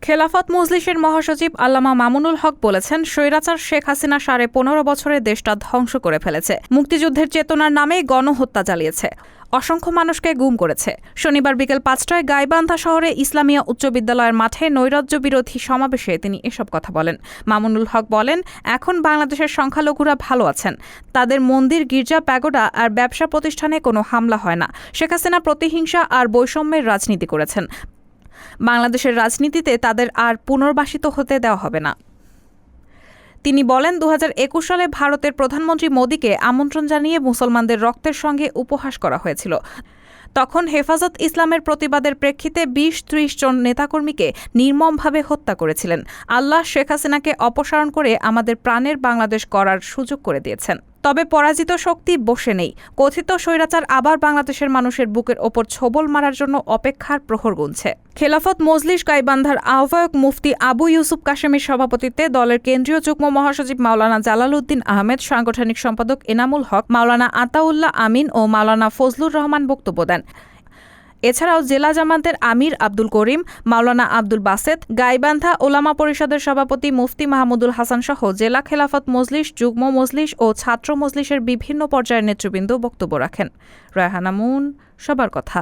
খেলাফত মজলিসের মহাসচিব আল্লামা মামুনুল হক বলেছেন, স্বৈরাচার শেখ হাসিনা 15.5 বছরে দেশটা ধ্বংস করে ফেলেছে। মুক্তিযুদ্ধের চেতনার নামে গণহত্যা চালিয়েছে, অসংখ্য মানুষকে গুম করেছে। শনিবার বিকেল 5টায় গাইবান্ধা শহরে ইসলামিয়া উচ্চ বিদ্যালয়ের মাঠে নৈরাজ্য বিরোধী সমাবেশে তিনি এসব কথা বলেন। মামুনুল হক বলেন, এখন বাংলাদেশের সংখ্যালঘুরা ভালো আছেন। তাদের মন্দির, গির্জা, প্যাগোডা আর ব্যবসা প্রতিষ্ঠানে কোনো হামলা হয় না। শেখ হাসিনা প্রতিহিংসা আর বৈষম্যের রাজনীতি করেছেন। বাংলাদেশের রাজনীতিতে তাদের আর পুনর্বাসিত হতে দেওয়া হবে না। তিনি বলেন, 2021 সালে ভারতের প্রধানমন্ত্রী মোদীকে আমন্ত্রণ জানিয়ে মুসলমানদের রক্তের সঙ্গে উপহাস করা হয়েছিল। তখন হেফাজত ইসলামের প্রতিবাদের প্রেক্ষিতে 20-30 জন নেতাকর্মীকে নির্মমভাবে হত্যা করেছিলেন। আল্লাহ শেখ হাসিনাকে অপসারণ করে আমাদের প্রাণের বাংলাদেশ গড়ার সুযোগ করে দিয়েছেন। তবে পরাজিত শক্তি বসে নেই। কথিত স্বৈরাচার আবার বাংলাদেশের মানুষের বুকের ওপর ছোবল মারার জন্য অপেক্ষার প্রহর গুনছে। খেলাফত মজলিস গাইবান্ধার আহ্বায়ক মুফতি আবু ইউসুফ কাশেমের সভাপতিত্বে দলের কেন্দ্রীয় যুগ্ম মহাসচিব মাওলানা জালালউদ্দিন আহমেদ, সাংগঠনিক সম্পাদক এনামুল হক, মাওলানা আতাউল্লাহ আমিন ও মাওলানা ফজলুর রহমান বক্তব্য দেন। এছাড়াও জেলা জামাতের আমির আব্দুল করিম, মাওলানা আব্দুল বাসেত, গাইবান্ধা ওলামা পরিষদের সভাপতি মুফতি মাহমুদুল হাসান সহ জেলা খেলাফত মজলিস, যুগ্ম মজলিস ও ছাত্র মজলিসের বিভিন্ন পর্যায়ের নেতৃবৃন্দ বক্তব্য রাখেন। রায়হানা মুন, সবার কথা।